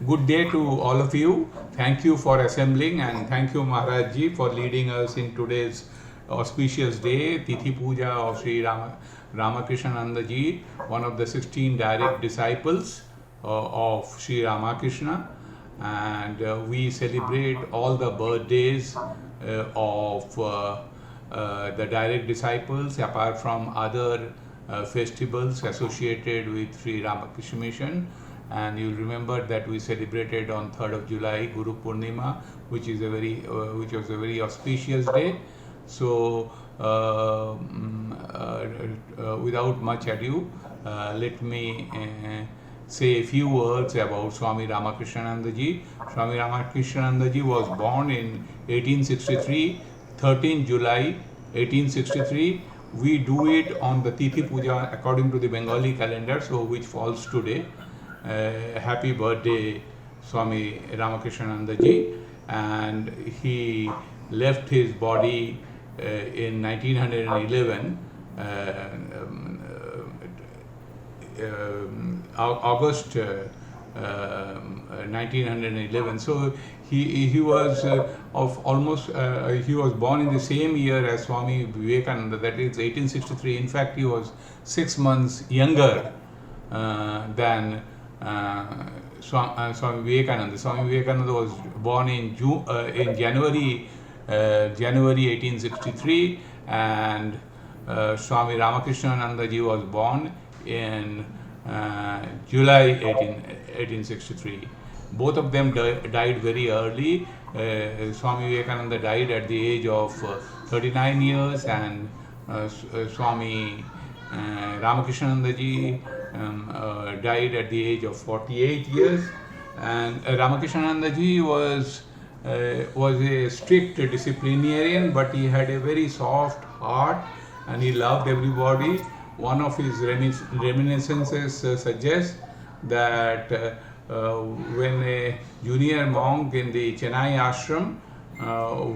Good day to all of you. Thank you for assembling, and thank you Maharaj Ji for leading us in today's auspicious day, Tithi Puja of Sri Ramakrishnanandaji, one of the 16 direct disciples of Sri Ramakrishna. And we celebrate all the birthdays of the direct disciples apart from other festivals associated with Sri Ramakrishna Mission. And you'll remember that we celebrated on 3rd of July Guru Purnima, which was a very auspicious day. So without much ado, let me say a few words about Swami Ramakrishnanandaji. Swami Ramakrishnanandaji was born in 1863, 13 July 1863. We do it on the Tithi Puja according to the Bengali calendar, so which falls today. Happy birthday, Swami Ramakrishnanandaji. And he left his body in 1911, August 1911. So he was of almost he was born in the same year as Swami Vivekananda, that is 1863. In fact, he was 6 months younger than Swami Vivekananda. Swami Vivekananda was born in January 1863, and Swami Ramakrishnanandaji was born in July 1863. Both of them died very early. Swami Vivekananda died at the age of 39 years, and Swami Ramakrishnanandaji died at the age of 48 years. And Ramakrishnanandaji was a strict disciplinarian, but he had a very soft heart and he loved everybody. One of his reminiscences suggests that when a junior monk in the Chennai ashram,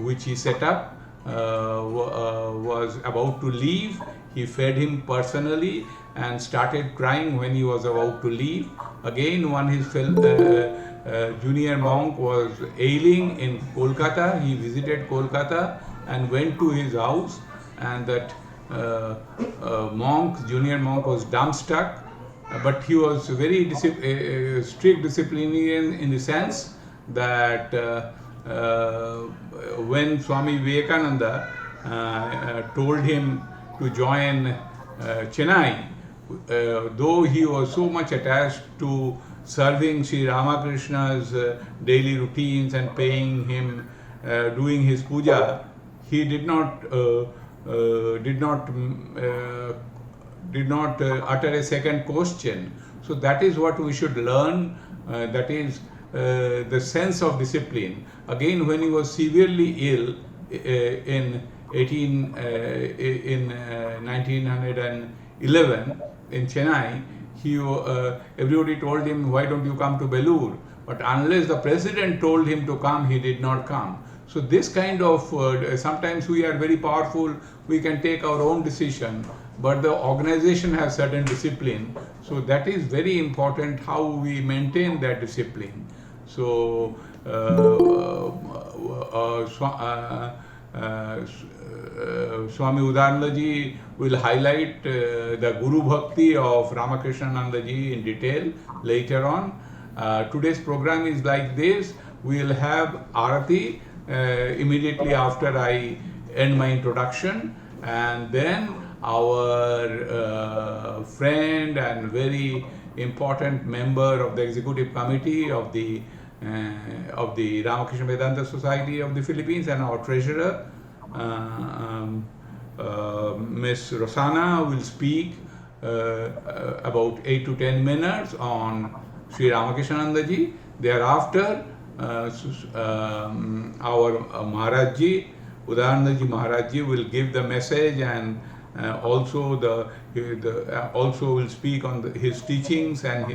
which he set up, was about to leave, he fed him personally and started crying when he was about to leave. Again, one his junior monk was ailing in Kolkata. He visited Kolkata and went to his house, and that junior monk was dumbstruck, but he was very strict disciplinarian in the sense that when Swami Vivekananda told him to join Chennai, though he was so much attached to serving Sri Ramakrishna's daily routines and paying him, doing his puja, he did not utter a second question. So that is what we should learn. That is the sense of discipline. Again, when he was severely ill in 1911 in Chennai, everybody told him, why don't you come to Belur? But unless the president told him to come, he did not come. So this kind of, sometimes we are very powerful, we can take our own decision, but the organization has certain discipline. So that is very important, how we maintain that discipline. So Swami Udaaranandaji will highlight the Guru Bhakti of Ramakrishnanandaji in detail later on. Today's program is like this. We will have Arati immediately after I end my introduction, and then our friend and very important member of the executive committee of the Ramakrishna Vedanta Society of the Philippines and our treasurer, Miss Rossana, will speak about 8 to 10 minutes on Sri Ramakrishnanandaji. Thereafter, our Maharaj Ji, Udaaranandaji Maharaj Ji, will give the message, and also also will speak on his teachings and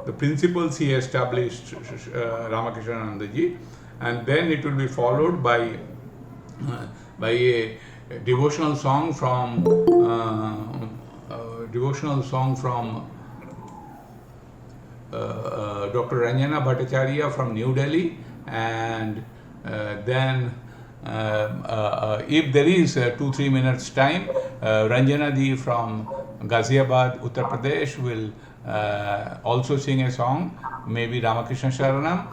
the principles he established, Ramakrishnanandaji. And then it will be followed by a devotional song from Dr. Ranjana Bhattacharya from New Delhi, and then if there is 2-3 minutes time, Ranjana ji from Ghaziabad, Uttar Pradesh will also sing a song, maybe Ramakrishna Sharanam,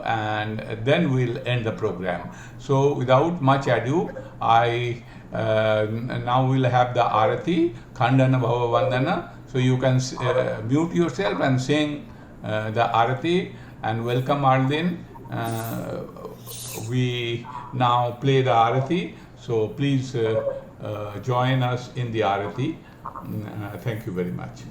and then we'll end the program. So without much ado, I now we'll have the Arati, Khandana Bhaba Bandana. So you can mute yourself and sing the Arati, and welcome Arlin. We now play the Arati, so please join us in the Arati. Thank you very much.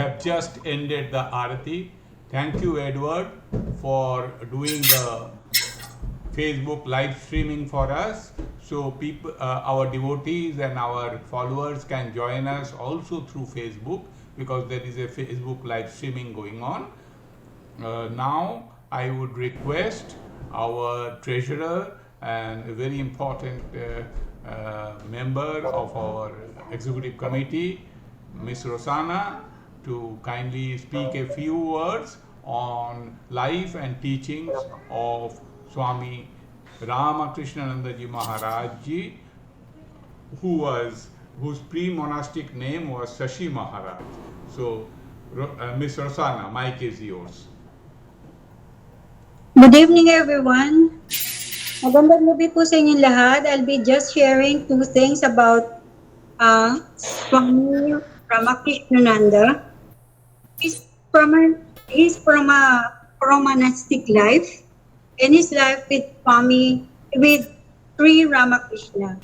have just ended the Arati. Thank you, Edward, for doing the Facebook live streaming for us. So people, our devotees and our followers can join us also through Facebook, because there is a Facebook live streaming going on. Now I would request our treasurer and a very important member of our executive committee, Miss Rossana, to kindly speak a few words on life and teachings of Swami Ramakrishnanandaji Maharaj, whose pre-monastic name was Sashi Maharaj. So, Miss Rossana, mic is yours. Good evening, everyone. Magandang gabi po sa inyong lahat. I'll be just sharing two things about Swami Ramakrishnananda. He's from a monastic life, and his life with Sri Ramakrishna.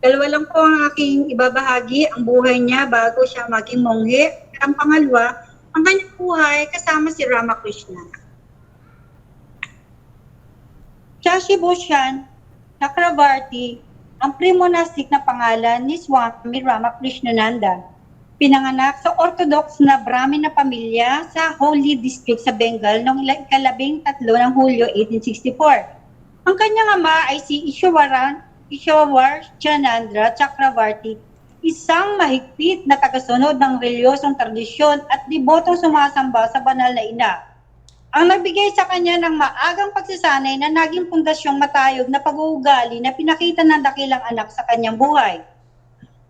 Dalawa lang po ang aking ibabahagi ang buhay niya bago siya maging monghe. Ang pangalawa, ang kanyang buhay kasama si Ramakrishna. Sashi Chakravarti, ang pre-monastic na pangalan ni Swami Ramakrishnananda. Pinanganak sa Orthodox na Brahmin na pamilya sa Holy District sa Bengal noong 13 ng Hulyo 1864. Ang kanyang ama ay si Chandra Chakravarti, isang mahigpit na tagasunod ng reliyosong tradisyon at debotong sumasamba sa banal na ina. Ang nagbigay sa kanya ng maagang pagsasanay na naging pundasyong matayog na pag-uugali na pinakita ng dakilang anak sa kanyang buhay.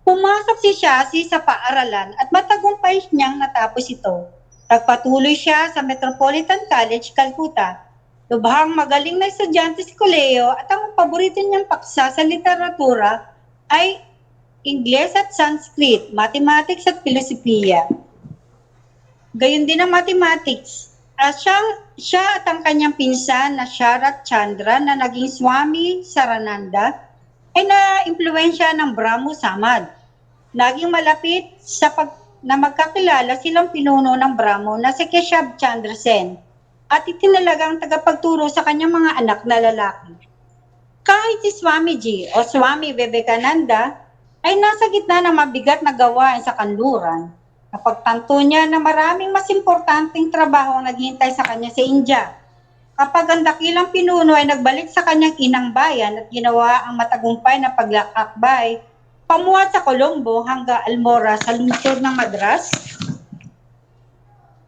Pumasok si Shashi sa paaralan at matagumpay niyang natapos ito. Nagpatuloy siya sa Metropolitan College, Calcutta. Lubhang magaling na estudyante si Kuleo at ang paborito niyang paksa sa literatura ay Ingles at Sanskrit, Mathematics at Filosofiya. Gayon din ang Mathematics. Siya at ang kanyang pinsan na Sharat Chandra na naging Swami Sarananda ay na-impluensya ng Brahmo Samad. Naging malapit na magkakilala silang pinuno ng Brahmo na si Keshav Chandra Sen at itinalagang tagapagturo sa kanyang mga anak na lalaki. Kahit si Swamiji o Swami Vivekananda ay nasa gitna ng mabigat na gawain sa kanluran, napagtanto niya na maraming mas importanteng trabaho ang naghihintay sa kanya sa India. Kapag ang dakilang pinuno ay nagbalik sa kanyang inang bayan at ginawa ang matagumpay na paglakbay, pamuhat sa Colombo hanggang Almora sa lungsod ng Madras,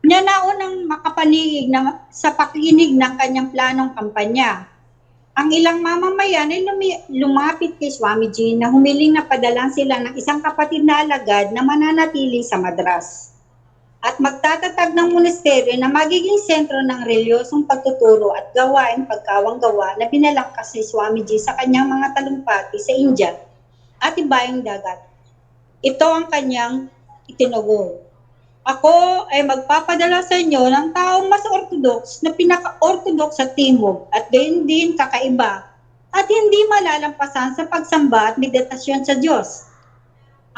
niya naunang makapanig sa pakinig ng kanyang planong kampanya. Ang ilang mamamayan ay lumapit kay Swamiji na humiling na padalang sila ng isang kapatid na alagad na mananatili sa Madras at magtatatag ng monasteryo na magiging sentro ng reliyosong pagtuturo at gawain pagkawang-gawa na binalangkas ni Swamiji sa kanyang mga talumpati sa India at ibayong dagat. Ito ang kanyang itinugo. Ako ay magpapadala sa inyo ng taong mas orthodox na pinaka-orthodox sa timog at gayon din kakaiba at hindi malalampasan sa pagsamba at meditasyon sa Diyos.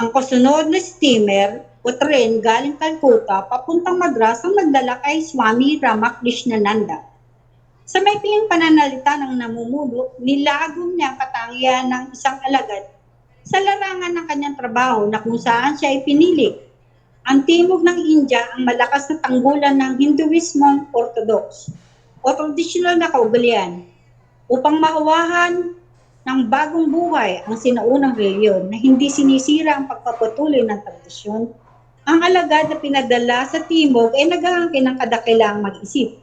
Ang kasunod na steamer o tren galing Calcutta papuntang Madras ang nagdala kay Swami Ramakrishnananda. Sa maikling pananalita ng namumuno, nilagom niya ang katangian ng isang alagad sa larangan ng kanyang trabaho na kung saan siya ipinili. Ang timog ng India ang malakas na tanggulan ng Hinduismong Orthodox o tradisyonal na kaugalian upang mauwahan ng bagong buhay ang sinaunang reliyon na hindi sinisira ang pagpapatuloy ng tradisyon. Ang alagad na pinadala sa timog ay naghahangkin ng kadakilang mag-isip.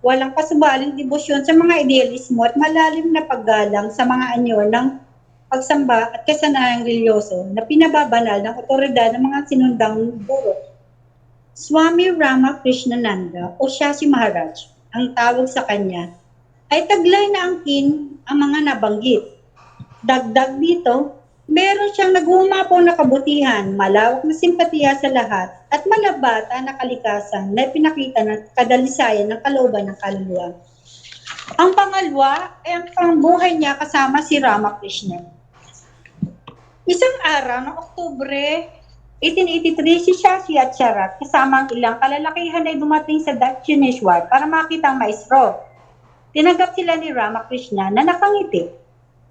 Walang kasubaling debosyon sa mga idealismo at malalim na paggalang sa mga anyo ng pagsamba at kasanayang religyoso na pinababanal ng otoridad ng mga sinundang guro. Swami Ramakrishnananda o Sashi Maharaj, ang tawag sa kanya, ay taglay na angkin ang mga nabanggit. Dagdag dito, meron siyang naghumapaw na kabutihan, malawak na simpatiya sa lahat, at malabata na kalikasan na pinakita ng kadalisayan ng kalooban ng kaluluwa. Ang pangalawa ay ang pambuhay niya kasama si Ramakrishna. Isang araw ng Oktubre 1883 si Shashi at Sharat kasama ang ilang kalalakihan ay dumating sa Dakshineshwar para makita ang maestro. Tinanggap sila ni Ramakrishna na nakangiti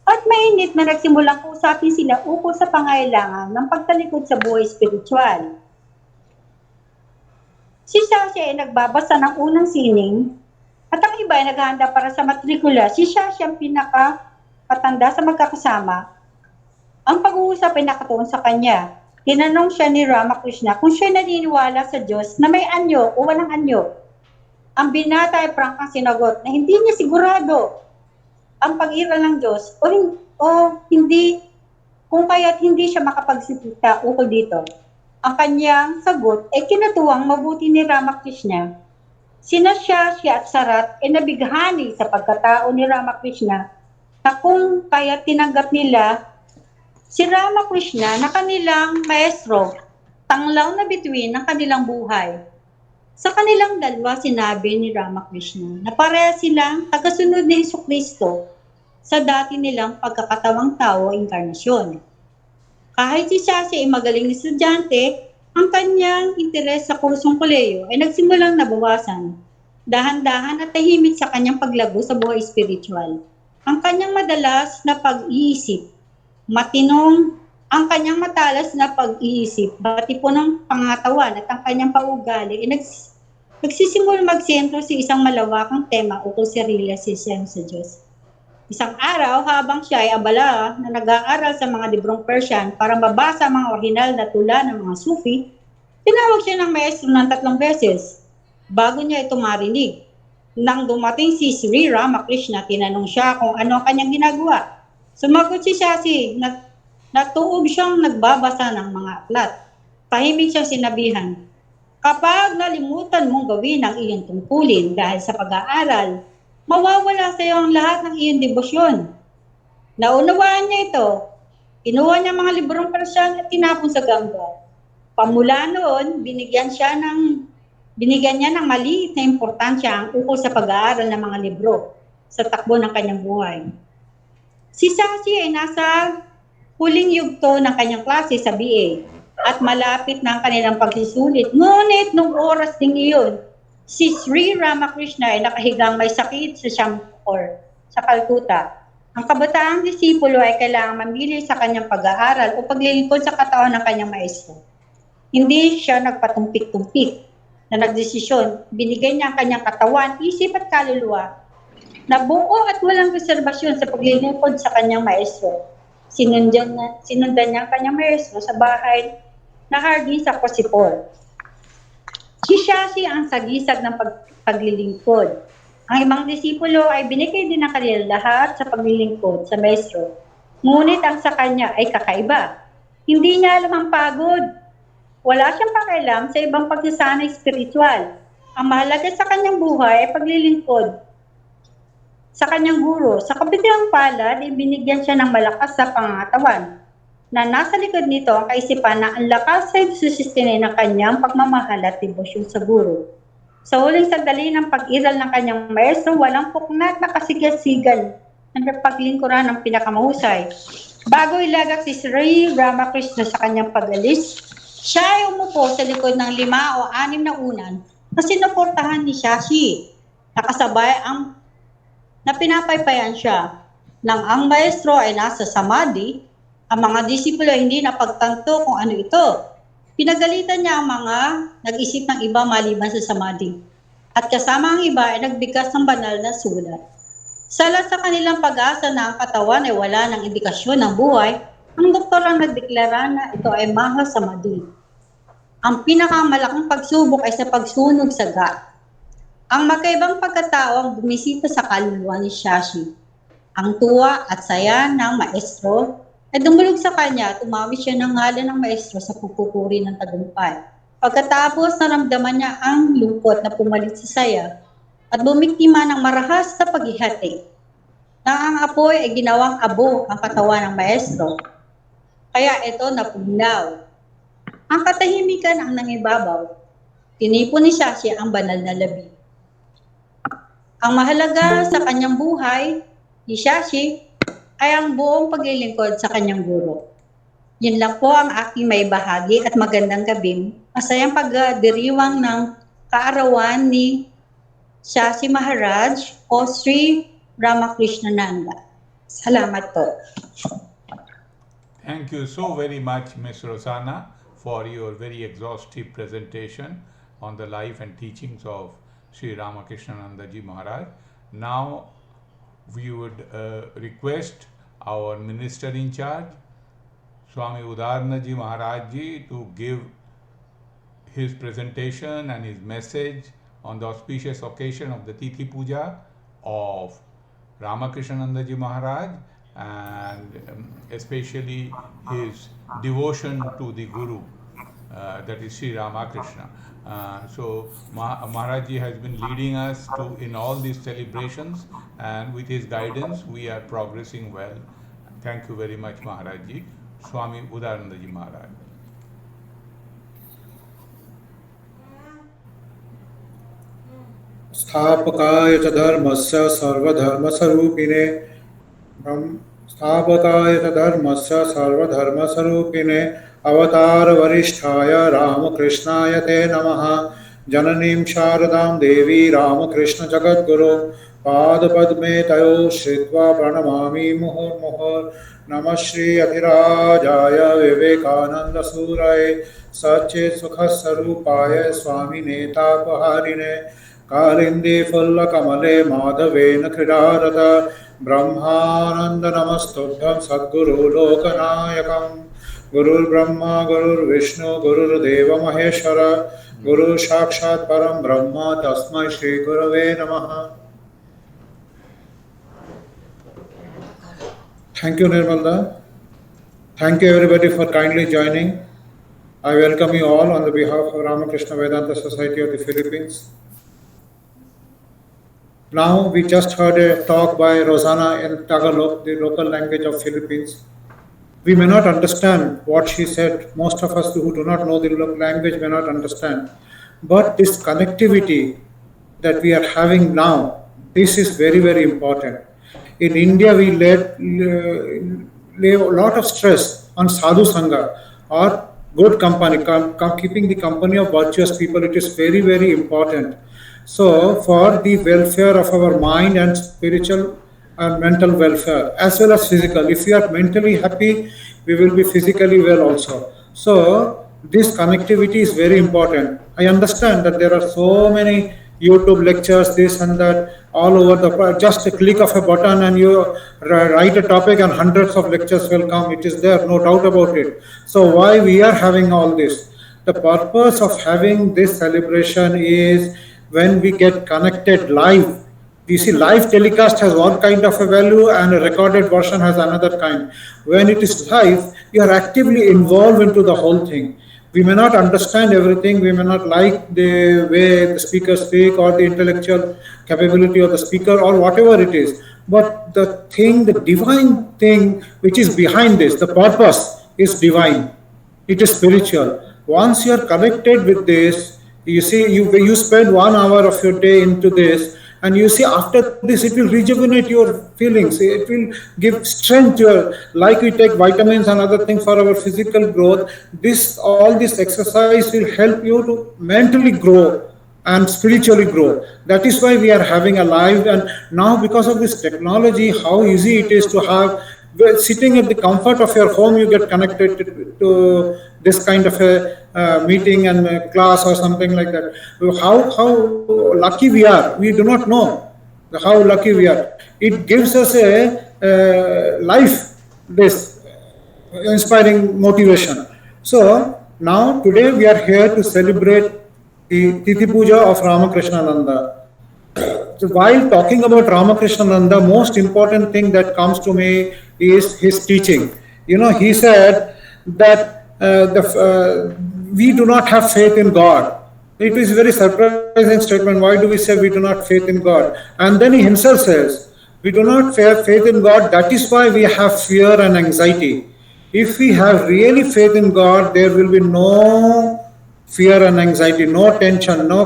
at mainit na nagsimulang kausapin sila ukol sa pangailangan ng pagtalikod sa buhay espiritual. Si Shashi ay nagbabasa ng unang sining at ang iba ay naghahanda para sa matrikula. Si Shashi ang pinakapatanda sa magkakasama. Ang pag-uusap ay nakatuon sa kanya. Tinanong siya ni Ramakrishna kung siya naniniwala sa Diyos na may anyo o walang anyo. Ang binata ay prangkang sinagot na hindi niya sigurado ang pag-iral ng Diyos o hindi, kung kaya't hindi siya makapagsalita ukol dito. Ang kanyang sagot ay kinatuwang mabuti ni Ramakrishna. Sina Shashi at Sarat ay nabighani sa pagkatao ni Ramakrishna na kung kaya't tinanggap nila si Ramakrishna na kanilang maestro, tanglaw na bituin ng kanilang buhay. Sa kanilang dalawa sinabi ni Ramakrishna na pareha silang tagasunod ni Jesucristo sa dati nilang pagkakatawang tao o inkarnasyon. Kahit si Shashi ay magaling na estudyante, ang kanyang interes sa kursong koleyo ay nagsimulang nabawasan, dahan-dahan at tahimik sa kanyang paglago sa buhay espiritual. Ang kanyang madalas na pag-iisip, ang kanyang matalas na pag-iisip, bati po ng pangatawan at ang kanyang paugali ay nagsisimula magsentro sa isang malawakang tema ukol sa realisasyon sa Diyos. Isang araw, habang siya ay abala na nag-aaral sa mga librong Persian para mabasa ang mga orihinal na tula ng mga Sufi, tinawag siya ng maestro ng 3 beses bago niya ito marinig. Nang dumating si Sri Ramakrishna, tinanong siya kung ano ang kanyang ginagawa. Sumagot si Shashi na natuog siyang nagbabasa ng mga aklat. Tahimik siyang sinabihan, kapag nalimutan mong gawin ang iyong tungkulin dahil sa pag-aaral, mawawala sa iyo ang lahat ng iyong debosyon. Naunawaan niya ito. Kinuha niya mga librong Persian at tinapon sa Ganga. Pamula noon, binigyan niya ng maliit na importansya ang ukol sa pag-aaral ng mga libro sa takbo ng kanyang buhay. Si Shashi ay nasa huling yugto ng kanyang klase sa BA at malapit na ang kanilang pagsisulit. Ngunit nung oras ding iyon, si Sri Ramakrishna ay nakahigang may sakit sa Shampur, sa Calcutta. Ang kabataang disipulo ay kailangang mamili sa kanyang pag-aaral o paglilingkod sa katawan ng kanyang maestro. Hindi siya nagpatumpik-tumpik na nagdesisyon. Binigay niya ang kanyang katawan, isip at kaluluwa na buo at walang reserbasyon sa paglilingkod sa kanyang maestro. Sinundan niya ang kanyang maestro sa bahay na hardin sa Kosipol. Si Shashi ang sagisag ng paglilingkod. Ang ibang disipulo ay binigay din ang kanilang lahat sa paglilingkod sa maestro. Ngunit ang sa kanya ay kakaiba. Hindi niya alam ang pagod. Wala siyang pakialam sa ibang pagsasanay espiritual. Ang mahalaga sa kanyang buhay ay paglilingkod sa kanyang guro. Sa kabilang palad, binigyan siya ng malakas sa pangangatawan na nasa likod nito ang kaisipan na ang lakas ay susustinin ng kanyang pagmamahal at debosyon sa guro. Sa huling sandali ng pag-iral ng kanyang maestro, walang puknat na kasigasigan ng paglingkuran ng pinakamahusay. Bago ilagak si Sri Ramakrishna sa kanyang pag-alis, siya ay umupo sa likod ng 5 o 6 na unan na sinuportahan ni Shashi. Nakasabay na pinapaypayan siya. Nang ang maestro ay nasa samadhi, ang mga disipulo hindi napagtanto kung ano ito. Pinagalitan niya ang mga nag-isip ng iba maliban sa samadhi. At kasama ang iba ay nagbigkas ng banal na sulat. Salat sa kanilang pag-asa na ang katawan ay wala ng indikasyon ng buhay, ang doktor ang nagdeklara na ito ay maha samadhi. Ang pinakamalaking pagsubok ay sa pagsunog sa gat. Ang magkaibang pagkatao ang bumisita sa kaluluwa ni Shashi. Ang tuwa at saya ng maestro ay dumulog sa kanya at umawit siya ng ngalan ng maestro sa pagpupuri ng tagumpay. Pagkatapos naramdaman niya ang lungkot na pumalit sa saya at bumiktima ng marahas na paghihati. Nang ang apoy ay ginawang abo ang katawan ng maestro, kaya ito napugnaw. Ang katahimikan ang nangibabaw. Tinipon ni Shashi ang banal na labi. Ang mahalaga sa kanyang buhay, ni Shashi, ay ang buong paglilingkod sa kanyang guro. Yun lang po ang aking may bahagi at magandang gabi. Masayang pagdiriwang ng kaarawan ni Sashi Maharaj o Sri Ramakrishnananda. Salamat po. Thank you so very much, Ms. Rossana, for your very exhaustive presentation on the life and teachings of Sri Ramakrishnanandaji Maharaj. Now, we would request our Minister in charge, Swami Udaaranandaji Maharaj ji, to give his presentation and his message on the auspicious occasion of the Tithi Puja of Ramakrishnanandaji Maharaj, and especially his devotion to the Guru, that is Sri Ramakrishna. So Maharaj ji has been leading us in all these celebrations, and with his guidance we are progressing well. Thank you very much, Maharaj ji. Swami Udaaranandaji Maharaj. स्थापकाय च धर्मस्य सर्वधर्मस्वरूपिणे स्थापकाय च धर्मस्य सर्वधर्मस्वरूपिणे अवतार वरिष्ठाय रामकृष्णाय ते नमः। जननीं शारदां देवी रामकृष्ण जगद्गुरो पादपद्मे तयो श्रित्वा प्रणमामि मुहुर्मुहुर्। नमः श्री अधिराजाय विवेकानंद सूरये सच्चित् सुखस्वरूपाय स्वामिने तापहारिणे कालिंदी फुल्लकमले माधवेन क्रीडारत ब्रह्मानंद नमस्तुभ्यं सद्गुरु लोकनायकं। गुरुर्ब्रह्मा गुरुर्विष्णु गुरुर्देव महेश्वर गुरु साक्षात् परं ब्रह्म तस्मै श्री गुरवे नमः। Thank you, Nirmalda. Thank you everybody for kindly joining. I welcome you all on the behalf of Ramakrishna Vedanta Society of the Philippines. Now we just heard a talk by Rossana in Tagalog, the local language of Philippines. We may not understand what she said. Most of us who do not know the language may not understand. But this connectivity that we are having now, this is very, very important. In India, we lay a lot of stress on sadhu sangha or good company, keeping the company of virtuous people. It is very, very important. So, for the welfare of our mind and spiritual and mental welfare, as well as physical. If we are mentally happy, we will be physically well also. So, this connectivity is very important. I understand that there are so many YouTube lectures, this and that, all over the, just a click of a button and you write a topic and hundreds of lectures will come. It is there, no doubt about it. So why we are having all this? The purpose of having this celebration is when we get connected live. You see, live telecast has one kind of a value and a recorded version has another kind. When it is live, you are actively involved into the whole thing. We may not understand everything, we may not like the way the speaker speak or the intellectual capability of the speaker or whatever it is. But the thing, the divine thing which is behind this, the purpose is divine. It is spiritual. Once you are connected with this, you see, you spend 1 hour of your day into this, and you see after this it will rejuvenate your feelings, it will give strength to your, like we take vitamins and other things for our physical growth, all this exercise will help you to mentally grow and spiritually grow. That is why we are having a live, and now because of this technology, how easy it is to have, sitting at the comfort of your home, you get connected to this kind of a meeting and a class or something like that. How lucky we are, we do not know how lucky we are. It gives us a life, this inspiring motivation. So now today we are here to celebrate the Tithi Puja of Ramakrishnananda. So while talking about Ramakrishnananda, most important thing that comes to me is his teaching. You know, he said that we do not have faith in God. It is a very surprising statement. Why do we say we do not have faith in God? And then he himself says, we do not have faith in God, that is why we have fear and anxiety. If we have really faith in God, there will be no fear and anxiety, no tension, no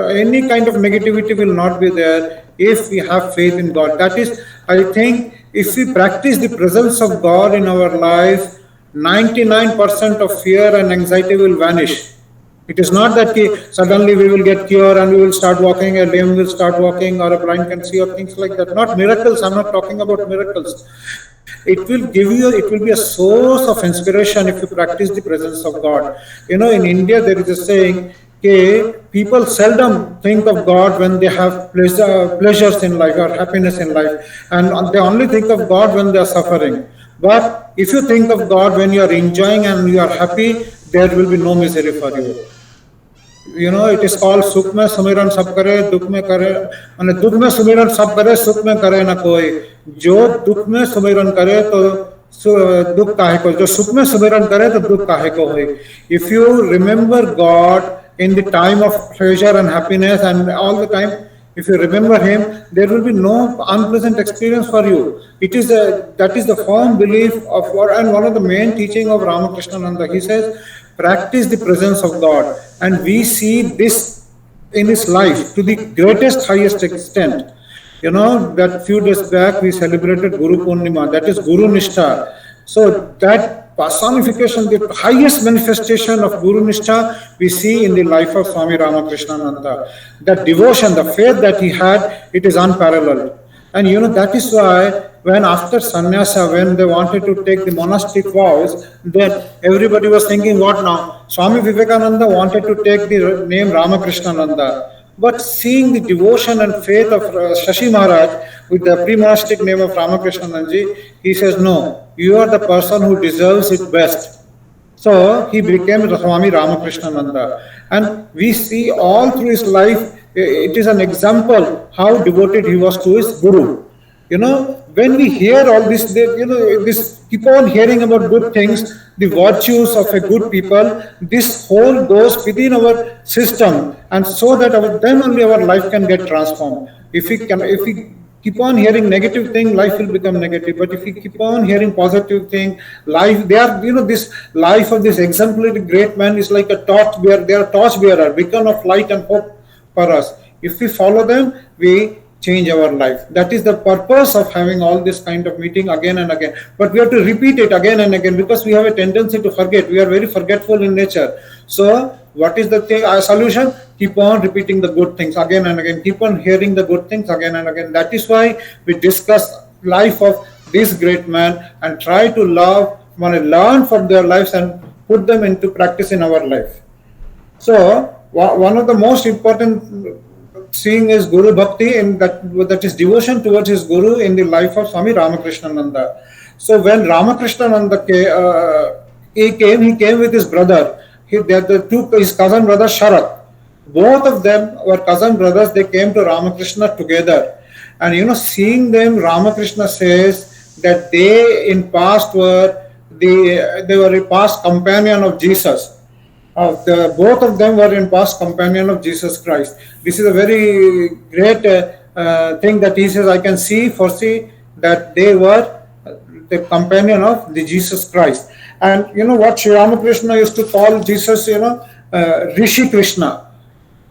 any kind of negativity will not be there if we have faith in God. That is, I think, if we practice the presence of God in our life, 99% of fear and anxiety will vanish. It is not that suddenly we will get cured and we will start walking, a lame will start walking, or a blind can see, or things like that. Not miracles. I'm not talking about miracles. It will give you, it will be a source of inspiration if you practice the presence of God. In India there is a saying, people seldom think of God when they have pleasures in life or happiness in life, and they only think of God when they are suffering. But if you think of God when you are enjoying and you are happy, there will be no misery for you. It is called सुख में सुमिरन सब करे, दुख में करे, माने दुख में सुमिरन सब करे, सुख में करे ना कोई. जो दुख में सुमिरन करे तो दुख काहे को, जो सुख में सुमिरन करे तो दुख काहे को होई. If you remember God in the time of pleasure and happiness and all the time, if you remember Him, there will be no unpleasant experience for you. That is the firm belief of and one of the main teaching of Ramakrishnananda. He says, practice the presence of God, and we see this in his life to the greatest, highest extent. That few days back we celebrated Guru Purnima, that is Guru Nishtha. So that personification, the highest manifestation of Guru Nishtha we see in the life of Swami Ramakrishnananda. That devotion, the faith that he had, it is unparalleled. And that is why when after sannyasa, when they wanted to take the monastic vows, then everybody was thinking, what now? Swami Vivekananda wanted to take the name Ramakrishnananda. But seeing the devotion and faith of Sashi Maharaj with the pre-monastic name of Ramakrishnanandaji, he says, no, you are the person who deserves it best. So he became Swami Ramakrishnananda. And we see all through his life, it is an example how devoted he was to his Guru. When we hear all this, this keep on hearing about good things, the virtues of a good people, this whole goes within our system, and so that then only our life can get transformed. If we keep on hearing negative thing, life will become negative. But if we keep on hearing positive thing, this life of this exemplary great man is like a torch bearer. They are torch bearer, beacon of light and hope for us. If we follow them, we change our life. That is the purpose of having all this kind of meeting again and again. But we have to repeat it again and again because we have a tendency to forget. We are very forgetful in nature. So what is the solution? Keep on repeating the good things again and again. Keep on hearing the good things again and again. That is why we discuss life of this great man and try to learn from their lives and put them into practice in our life. So one of the most important seeing is Guru Bhakti, and that is devotion towards his Guru in the life of Swami Ramakrishnananda. So when Ramakrishnananda came with his brother. His cousin brother Sharat. Both of them were cousin brothers. They came to Ramakrishna together. And seeing them, Ramakrishna says that they in past were a past companion of Jesus. Both of them were in past companion of Jesus Christ. This is a very great thing that he says, I can foresee that they were the companion of the Jesus Christ. And what Sri Ramakrishna used to call Jesus, Rishi Krishna.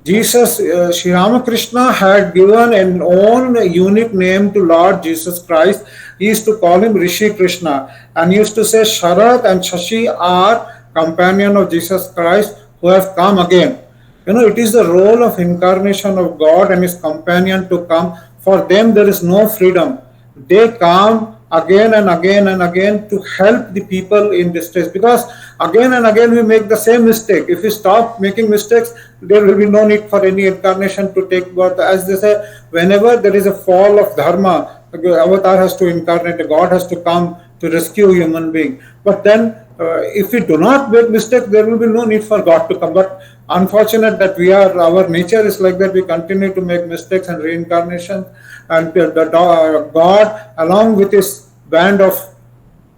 Sri Ramakrishna had given an own unique name to Lord Jesus Christ. He used to call him Rishi Krishna. And he used to say, Sharat and Shashi are companion of Jesus Christ who have come again. It is the role of incarnation of God and his companion to come. For them there is no freedom. They come again and again and again to help the people in distress, because again and again we make the same mistake. If we stop making mistakes, there will be no need for any incarnation to take birth. As they say, whenever there is a fall of dharma, the avatar has to incarnate, God has to come to rescue human being. But then if we do not make mistakes, there will be no need for God to come. But unfortunate that our nature is like that. We continue to make mistakes and reincarnation, and God along with his band of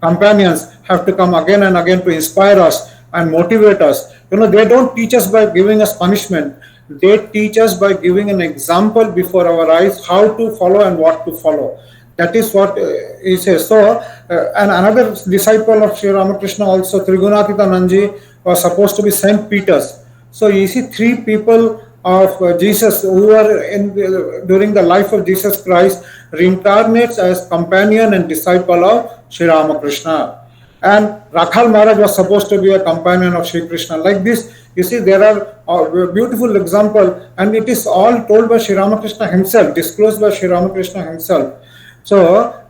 companions have to come again and again to inspire us and motivate us. They don't teach us by giving us punishment. They teach us by giving an example before our eyes how to follow and what to follow. That is what he says. So, and another disciple of Sri Ramakrishna also, Trigunatita Nanji, was supposed to be Saint Peter's. So you see three people of Jesus who were during the life of Jesus Christ reincarnates as companion and disciple of Sri Ramakrishna. And Rakhal Maharaj was supposed to be a companion of Sri Krishna. Like this, you see, there are beautiful example, and it is all told by Sri Ramakrishna himself, disclosed by Sri Ramakrishna himself. So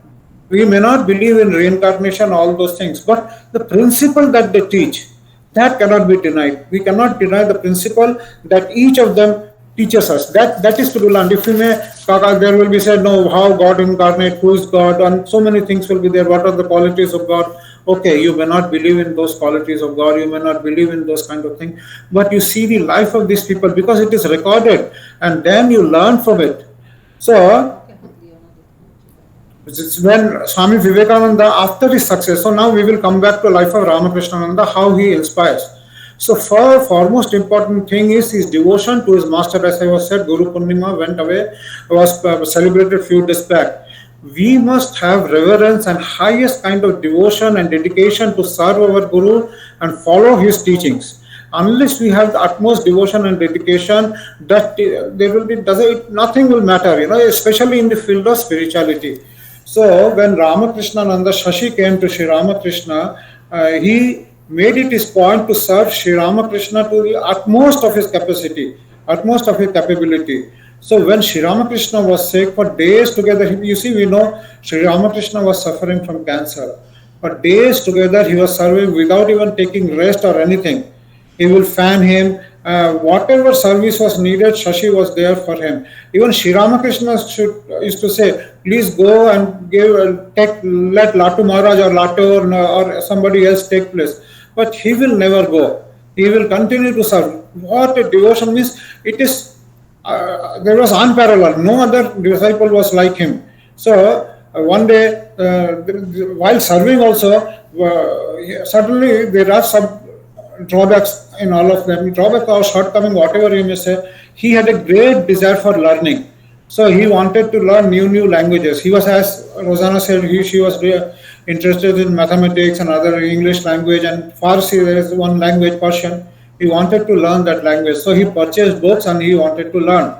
we may not believe in reincarnation, all those things, but the principle that they teach, that cannot be denied. We cannot deny the principle that each of them teaches us. That is to be learned. If we may, there will be said, no, how God incarnate, who is God, and so many things will be there. What are the qualities of God? Okay, you may not believe in those qualities of God, you may not believe in those kind of things, but you see the life of these people because it is recorded, and then you learn from it. So when Swami Vivekananda, after his success, so now we will come back to life of Ramakrishnananda, how he inspires. So foremost important thing is his devotion to his master. As I was said, Guru Purnima went away, was celebrated few days back. We must have reverence and highest kind of devotion and dedication to serve our Guru and follow his teachings. Unless we have the utmost devotion and dedication, that there will be nothing will matter, especially in the field of spirituality. So when Ramakrishnananda Shashi came to Sri Ramakrishna, he made it his point to serve Sri Ramakrishna to the utmost of his capacity, utmost of his capability. So when Sri Ramakrishna was sick for days together, you see, we know Sri Ramakrishna was suffering from cancer. For days together, he was serving without even taking rest or anything. He will fan him. Whatever service was needed, Shashi was there for him. Even Sri Ramakrishna used to say, please go and let Latu Maharaj or Latu or somebody else take place. But he will never go. He will continue to serve. What a devotion means, it is. There was unparalleled. No other disciple was like him. So one day, while serving also, suddenly there are some drawbacks in all of them. Drawback or shortcoming, whatever you may say. He had a great desire for learning. So he wanted to learn new languages. He was, as Rosanna said, she was interested in mathematics and other English language, and Farsi, there is one language, Persian. He wanted to learn that language. So he purchased books and he wanted to learn.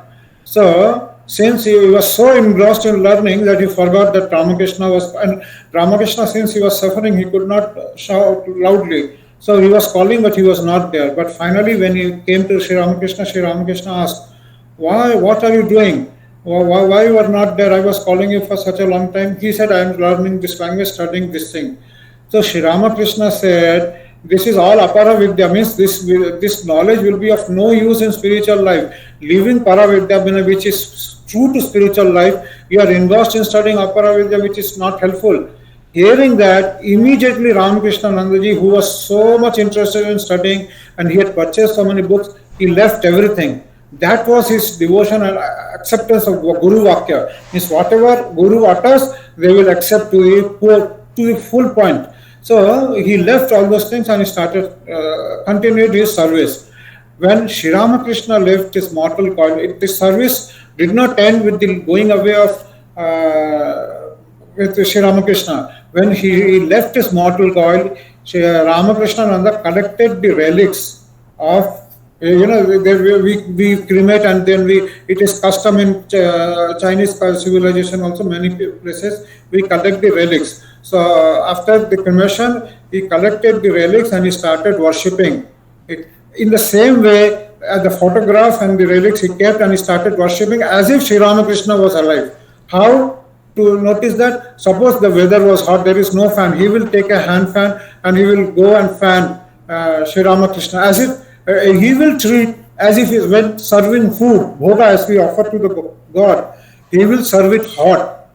So since he was so engrossed in learning that he forgot that Ramakrishna was, and Ramakrishna, since he was suffering, he could not shout loudly. So he was calling, but he was not there. But finally, when he came to Sri Ramakrishna asked, why, what are you doing? Why you are not there? I was calling you for such a long time. He said, I am learning this language, studying this thing. So Sri Ramakrishna said, this is all apara vidya, means this knowledge will be of no use in spiritual life. Leaving para vidya, which is true to spiritual life, you are engrossed in studying apara vidya, which is not helpful. Hearing that, immediately Ramakrishnanandaji, who was so much interested in studying and he had purchased so many books, he left everything. That was his devotion and acceptance of Guru Vakya. Means whatever Guru utters, they will accept to the full point. So he left all those things and he continued his service. When Sri Ramakrishna left his mortal coil, this service did not end with the going away of with Sri Ramakrishna. When he left his mortal coil, Sri Ramakrishnananda collected the relics of, we cremate and then it is custom in Chinese civilization also, many places, we collect the relics. So after the cremation, he collected the relics and he started worshipping. In the same way, the photograph and the relics he kept and he started worshipping as if Sri Ramakrishna was alive. How? To notice that, suppose the weather was hot, there is no fan, he will take a hand fan and he will go and fan Sri Ramakrishna as if he will treat as if he when serving food, bhoga, as we offer to the God, he will serve it hot.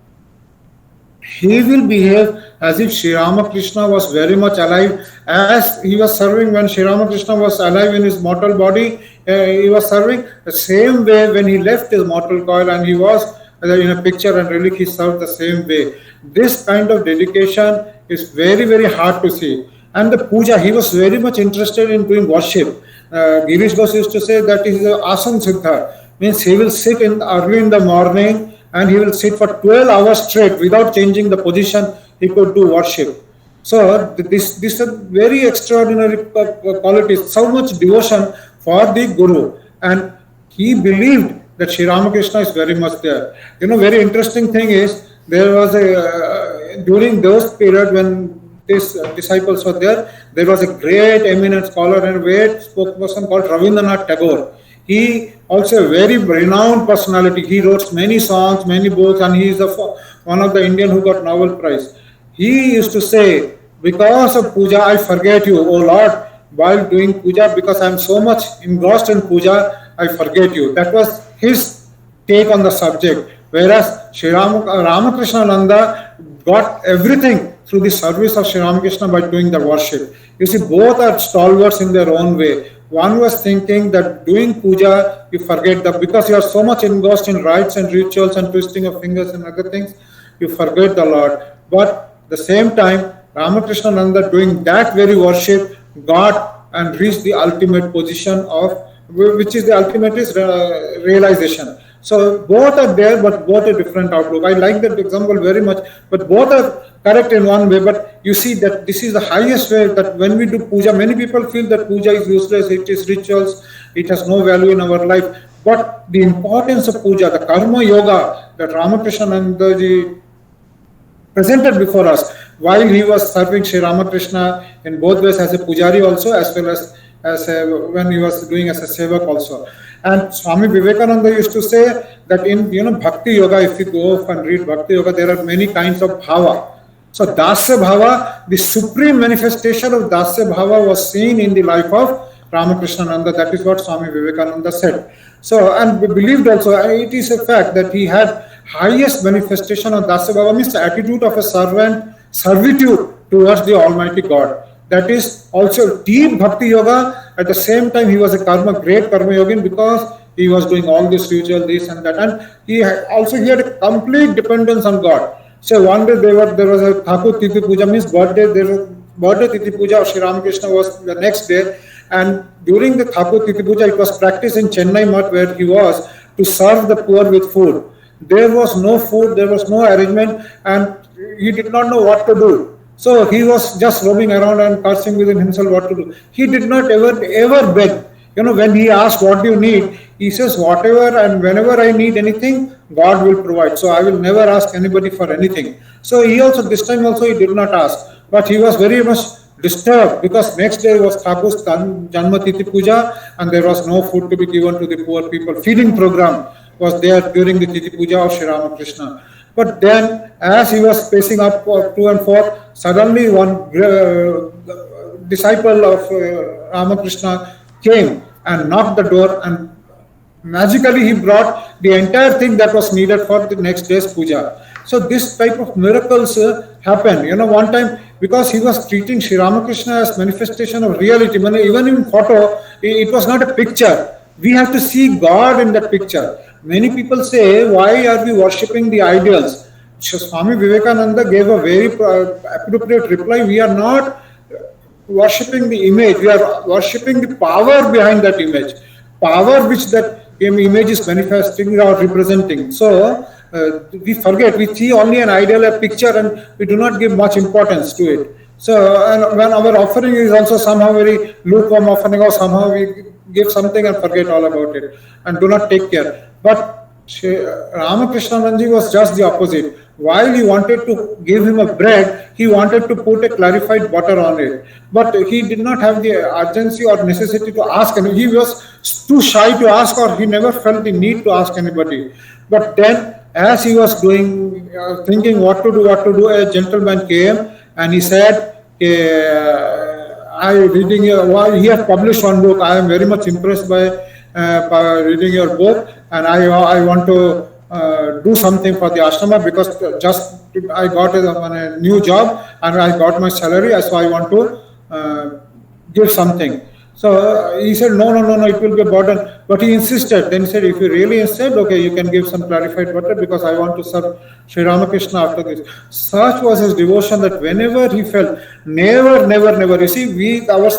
He will behave as if Sri Ramakrishna was very much alive, as he was serving when Sri Ramakrishna was alive in his mortal body. He was serving the same way when he left his mortal coil and he was in a picture and relic, he served the same way. This kind of dedication is very, very hard to see. And the puja, he was very much interested in doing worship. Girish Ghosh used to say that he is an asan siddha, means he will sit early in the morning and he will sit for 12 hours straight without changing the position. He could do worship. So this is a very extraordinary quality, so much devotion for the Guru, and he believed that Sri Ramakrishna is very much there. Very interesting thing is, there was during those period when these disciples were there. There was a great eminent scholar and great spokesperson called Rabindranath Tagore. He also a very renowned personality. He wrote many songs, many books, and he is one of the Indian who got Nobel Prize. He used to say, because of puja, I forget you, O Lord, while doing puja, because I am so much engrossed in puja, I forget you. That was his take on the subject. Whereas Sri Ramakrishnananda got everything through the service of Sri Ramakrishna by doing the worship. You see, both are stalwarts in their own way. One was thinking that doing puja, you forget that because you are so much engrossed in rites and rituals and twisting of fingers and other things, you forget the Lord. But at the same time, Ramakrishnananda doing that very worship got and reached the ultimate position of, which is the ultimate is realization. So both are there, but both a different outlook. I like that example very much, but both are correct in one way. But you see that this is the highest way, that when we do puja, many people feel that puja is useless, it is rituals, it has no value in our life. But the importance of puja, the karma yoga that Ramakrishnanandaji presented before us, while he was serving Sri Ramakrishna in both ways as a pujari also, as well as when he was doing as a sevak also. And Swami Vivekananda used to say that in Bhakti Yoga, if you go and read Bhakti Yoga, there are many kinds of bhava. So Dasya Bhava, the supreme manifestation of Dasya Bhava was seen in the life of Ramakrishnananda. That is what Swami Vivekananda said. So, and we believed also, it is a fact that he had highest manifestation of Dasya Bhava, means the attitude of a servant, servitude towards the Almighty God. That is also deep Bhakti Yoga. At the same time, he was a great karma yogin, because he was doing all this ritual, this and that. And he had a complete dependence on God. So one day there was a Thakur Tithi Puja, means birthday Tithi Puja of Sri Ramakrishna was the next day. And during the Thakur Tithi Puja, it was practiced in Chennai Math, where he was, to serve the poor with food. There was no food, there was no arrangement, and he did not know what to do. So he was just roaming around and cursing within himself what to do. He did not ever beg. When he asked, what do you need? He says, whatever and whenever I need anything, God will provide. So I will never ask anybody for anything. So this time also he did not ask. But he was very much disturbed, because next day was Thakur's Janma Tithi Puja, and there was no food to be given to the poor people. Feeding program was there during the Tithi Puja of Sri Ramakrishna. But then, as he was pacing up to and forth, suddenly one disciple of Ramakrishna came and knocked the door, and magically he brought the entire thing that was needed for the next day's puja. So this type of miracles happened. One time, because he was treating Sri Ramakrishna as manifestation of reality. Even in photo, it was not a picture. We have to see God in that picture. Many people say, why are we worshipping the idols? Swami Vivekananda gave a very appropriate reply. We are not worshipping the image, we are worshipping the power behind that image, power which that image is manifesting or representing. So we forget, we see only an idol, a picture, and we do not give much importance to it. So, and when our offering is also somehow very lukewarm offering, or somehow we give something and forget all about it and do not take care. But Ramakrishnanandaji was just the opposite. While he wanted to give him a bread, he wanted to put a clarified butter on it. But he did not have the urgency or necessity to ask anyone. He was too shy to ask, or he never felt the need to ask anybody. But then, as he was doing, thinking what to do, a gentleman came and he said, he has published one book. I am very much impressed by reading your book, and I want to do something for the ashrama, because just I got a new job and I got my salary, so I want to give something. So he said, no, it will be a burden. But he insisted. Then he said, if you really insist, okay, you can give some clarified butter, because I want to serve Sri Ramakrishna after this. Such was his devotion that whenever he felt, never. You see, our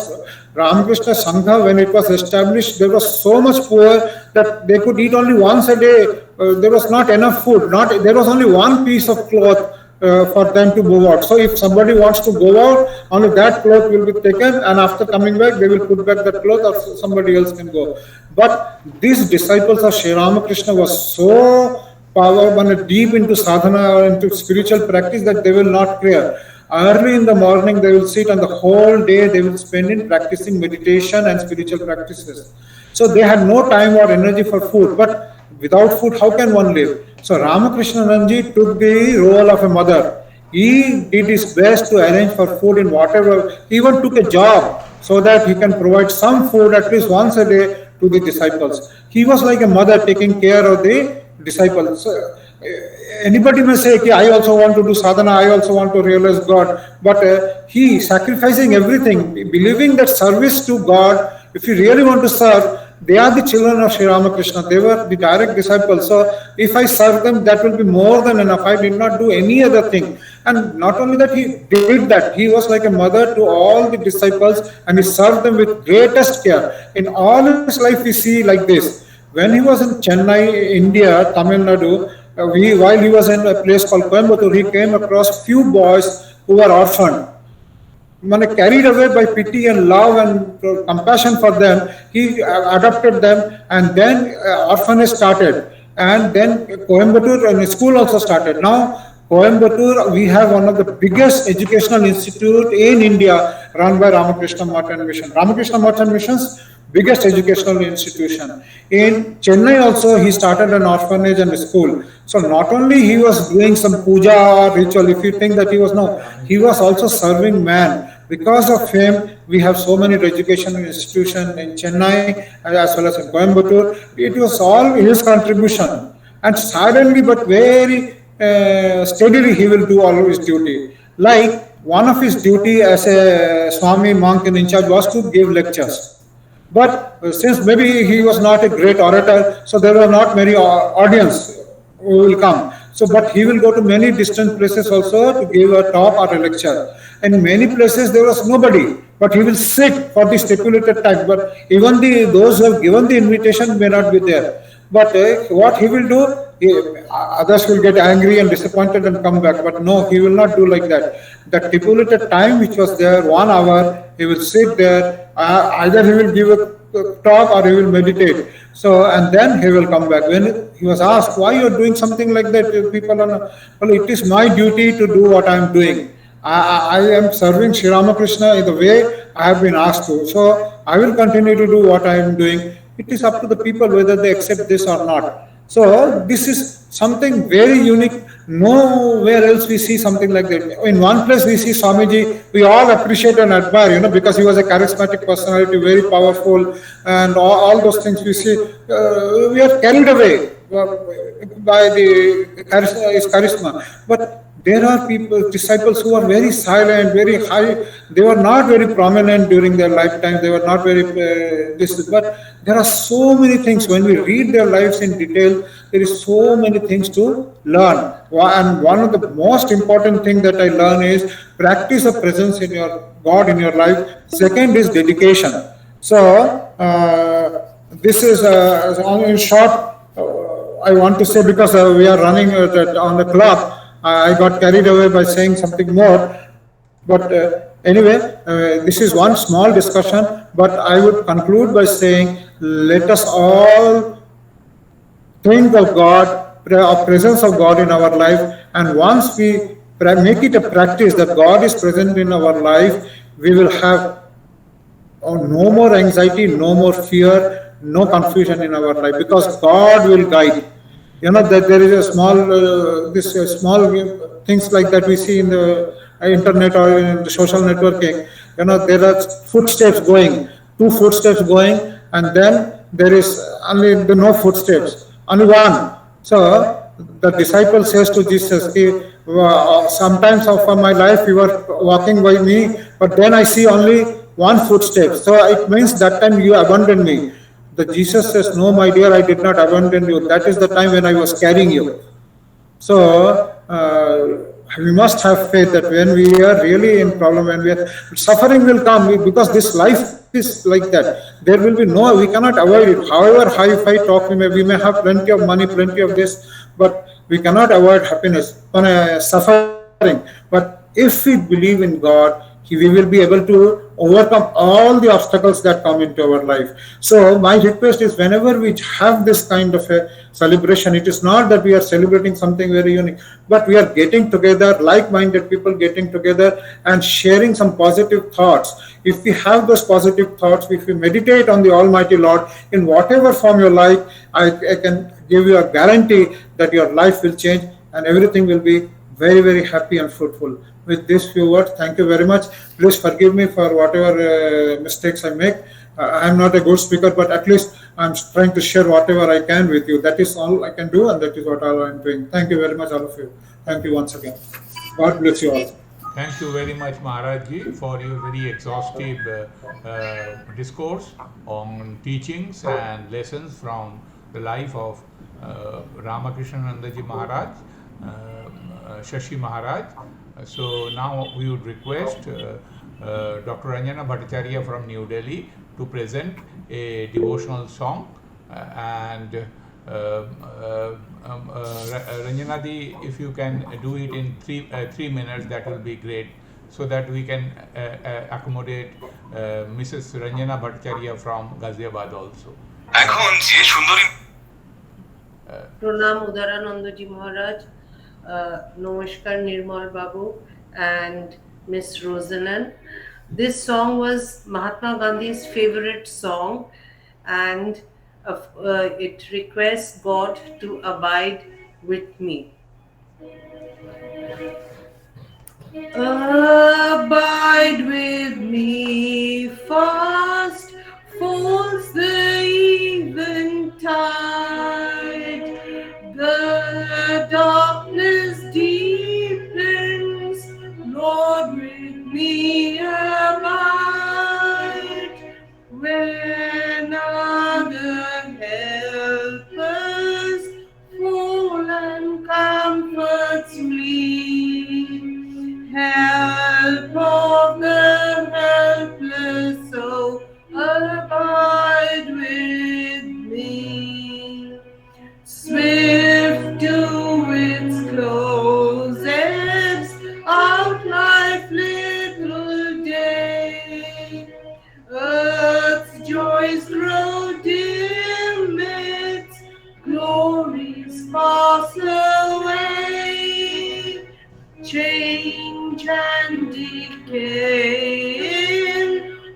Ramakrishna Sangha, when it was established, there was so much poor that they could eat only once a day. There was not enough food. There was only one piece of cloth for them to go out. So if somebody wants to go out, only that cloth will be taken, and after coming back, they will put back that cloth, or somebody else can go. But these disciples of Sri Ramakrishna was so powerful and deep into sadhana or into spiritual practice that they will not care. Early in the morning, they will sit, and the whole day they will spend in practicing meditation and spiritual practices. So they had no time or energy for food. But without food, how can one live? So Ramakrishnanandaji took the role of a mother. He did his best to arrange for food in whatever. He even took a job so that he can provide some food at least once a day to the disciples. He was like a mother taking care of the disciples. So, anybody may say, okay, I also want to do sadhana, I also want to realize God, but he sacrificing everything, believing that service to God, if you really want to serve, they are the children of Sri Ramakrishna, they were the direct disciples. So if I serve them, that will be more than enough. I did not do any other thing. And not only that, he did that, he was like a mother to all the disciples, and he served them with greatest care. In all his life we see like this. When he was in Chennai, India, Tamil Nadu, while he was in a place called Coimbatore, he came across few boys who were orphaned. Carried away by pity and love and compassion for them, he adopted them, and then orphanage started, and then Coimbatore and school also started. Now Coimbatore, we have one of the biggest educational institute in India, run by Ramakrishna Merchant Mission. Ramakrishna Merchant Mission's biggest educational institution. In Chennai also, he started an orphanage and a school. So not only he was doing some puja or ritual, if you think that he was, no, he was also serving man. Because of him, we have so many educational institutions in Chennai as well as in Coimbatore. It was all his contribution. And silently but very steadily he will do all of his duty. Like one of his duty as a Swami monk in charge was to give lectures. But since maybe he was not a great orator, so there were not many audience who will come. So, but he will go to many distant places also to give a talk or a lecture. In many places there was nobody, but he will sit for the stipulated time. But even those who have given the invitation may not be there. But what he will do, others will get angry and disappointed and come back. But no, he will not do like that. The stipulated time which was there, 1 hour, he will sit there. Either he will give a talk or he will meditate. So, and then he will come back. When he was asked, why you are doing something like that, people are not, well, it is my duty to do what I am doing. I am serving Sri Ramakrishna in the way I have been asked to. So, I will continue to do what I am doing. It is up to the people whether they accept this or not. So, this is something very unique. Nowhere else we see something like that. In one place we see Swamiji, we all appreciate and admire, because he was a charismatic personality, very powerful, and all those things we see. We are carried away by his charisma. But there are people, disciples who are very silent, very high. They were not very prominent during their lifetime. They were not very but there are so many things. When we read their lives in detail, there is so many things to learn. And one of the most important thing that I learn is practice of presence in your God in your life. Second is dedication. So this is in short. I want to say, because we are running on the clock. I got carried away by saying something more, but anyway, this is one small discussion, but I would conclude by saying, let us all think of God, of presence of God in our life, and once we make it a practice that God is present in our life, we will have no more anxiety, no more fear, no confusion in our life, because God will guide. That there is a small things like that we see in the internet or in the social networking. There are footsteps going, 2 footsteps going, and then there is only no footsteps, only one. So the disciple says to Jesus, sometimes of my life you are walking by me, but then I see only 1 footstep. So it means that time you abandoned me. The Jesus says, no, my dear, I did not abandon you. That is the time when I was carrying you. So, we must have faith that when we are really in problem, when we are, suffering will come, because this life is like that. There will be we cannot avoid it. However high talk we may have plenty of money, plenty of this, but we cannot avoid happiness, suffering. But if we believe in God, we will be able to overcome all the obstacles that come into our life. So my request is, whenever we have this kind of a celebration, it is not that we are celebrating something very unique, but we are getting together, like-minded people getting together and sharing some positive thoughts. If we have those positive thoughts, if we meditate on the Almighty Lord in whatever form you like, I can give you a guarantee that your life will change and everything will be very, very happy and fruitful. With these few words, thank you very much. Please forgive me for whatever mistakes I make. I am not a good speaker, but at least I'm trying to share whatever I can with you. That is all I can do, and that is what all I'm doing. Thank you very much, all of you. Thank you once again. God bless you all. Thank you very much, Maharaj Ji, for your very exhaustive discourse on teachings and lessons from the life of Ramakrishnanandaji Maharaj, Sashi Maharaj. So now we would request Dr. Ranjana Bhattacharya from New Delhi to present a devotional song, and Ranjana Di, if you can do it in 3 minutes, that will be great, so that we can accommodate Mrs. Ranjana Bhattacharya from Ghaziabad also. Pranam Udaaranandaji Maharaj, Namaskar Nirmal Babu and Miss Rosanan. This song was Mahatma Gandhi's favorite song, and it requests God to abide with me. Abide with me, fast falls the eventide, the darkness deepens, Lord, with me abide, when other helpers fall and comforts me, help of the helpless, so abide with me. Swift to its close ebbs out life little day, earth's joys grow dim, its glories pass away, change and decay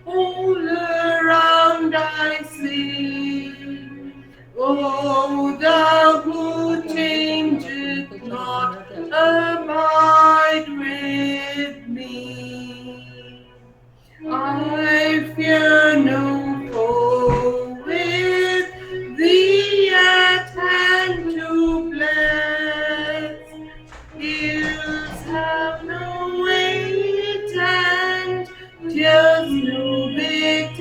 all around I see. O thou who changest not, abide with me. I fear no foe, with thee at hand to bless. Ills have no weight and tears no bitterness.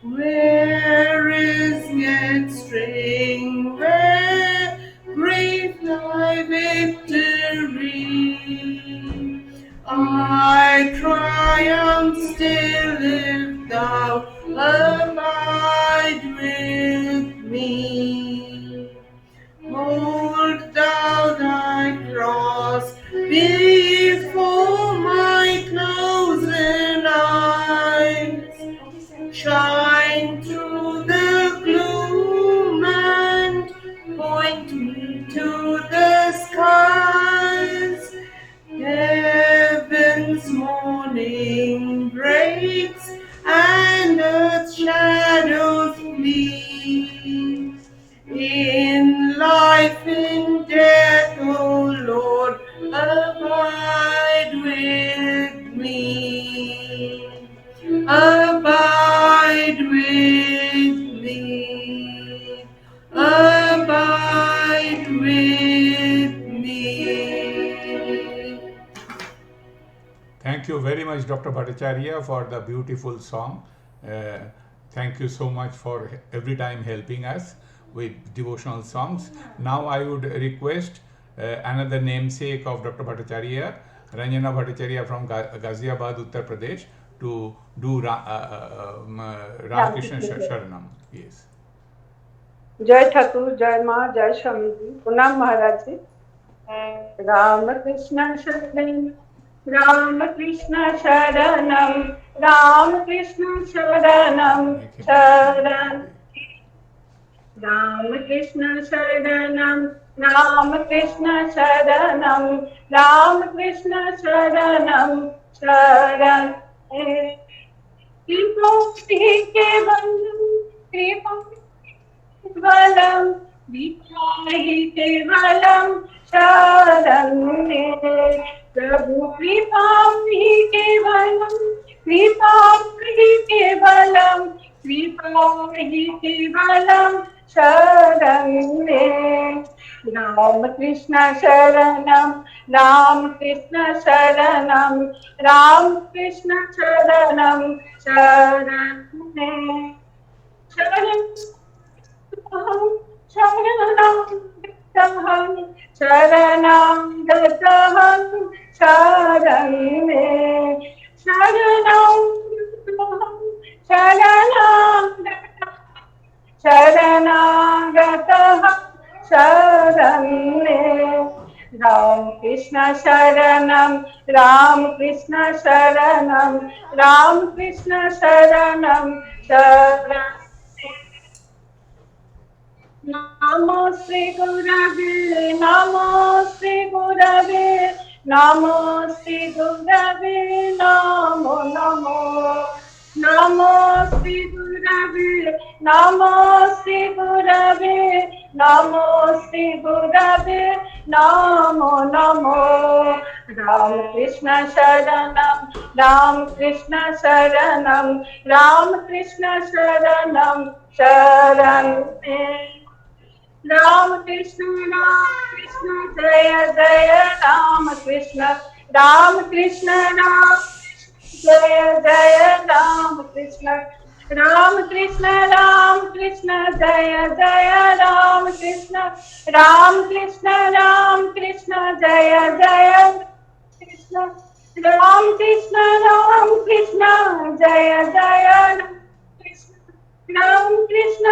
Where is yet strength, where great thy victory? I triumph still if thou abide with me. Hold thou thy cross before my closing eyes, shine through the gloom and point me to the skies. Heaven's morning breaks and earth's shadows flee. In life, in death, O Lord, abide with me. Abide with me. Abide with me. Thank you very much, Dr. Bhattacharya, for the beautiful song. Thank you so much for every time helping us with devotional songs. Now I would request another namesake of Dr. Bhattacharya, Ranjana Bhattacharya from Ghaziabad, Uttar Pradesh, to do Ramakrishna Sharanam. Yes. जय ठाकुर, जय माँ, जय स्वामी जी, प्रणाम महाराज जी। रामकृष्ण शरणम Ramakrishna Sharanam, Ramakrishna Sharanam, Sharan. Ramakrishna Sharanam, Ramakrishna Sharanam, Ramakrishna Sharanam, Sharan. Kripa Kevalam, केवलम विचाहि केवलम शरण्ये प्रभु कृपा ही केवलम कृपा ही केवलम कृपा ही केवलम शरण्ये राम कृष्ण शरणम राम कृष्ण शरणम राम कृष्ण शरणम शरण्ये शरणं शरणं गतहं शरणे शरणं शरणागतः शरणे राम कृष्ण शरणं राम कृष्ण शरणं राम कृष्ण शरणं शरणं नमो श्री गुरवे नमो श्री गुरवे नमो श्री गुरवे नमो नमो नमो श्री गुरवे नमो श्री गुरवे नमो श्री गुरवे नमो नमो राम कृष्ण शरणं राम कृष्ण शरणं राम कृष्ण शरणं शरणे राम कृष्ण जय जय राम कृष्ण राम कृष्ण जय जय राम कृष्ण राम कृष्ण जय जय राम कृष्ण राम कृष्ण जय जय कृष्ण राम कृष्ण जय जय राम कृष्ण जय जय राम कृष्ण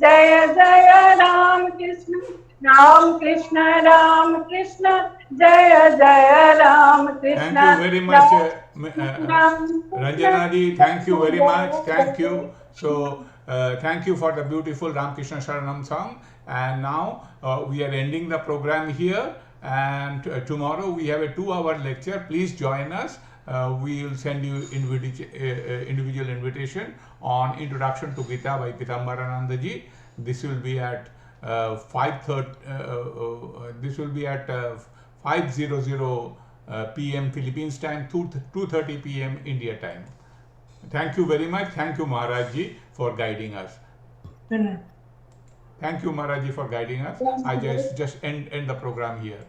जय जय Ram Krishna Thank you very much, Ranjana ji. Thank you very much. Thank you. So, thank you for the beautiful Ramakrishna Sharanam song. And now we are ending the program here. And tomorrow we have a 2-hour lecture. Please join us. We will send you individual invitation on Introduction to Gita by Pitambaranandaji. This will be at 5:30. This will be at 5:00 p.m. Philippines time, 2:30 p.m. India time. Thank you very much. Thank you, Maharaj ji, for guiding us. Thank you, Maharaj ji, for guiding us. I just end the program here.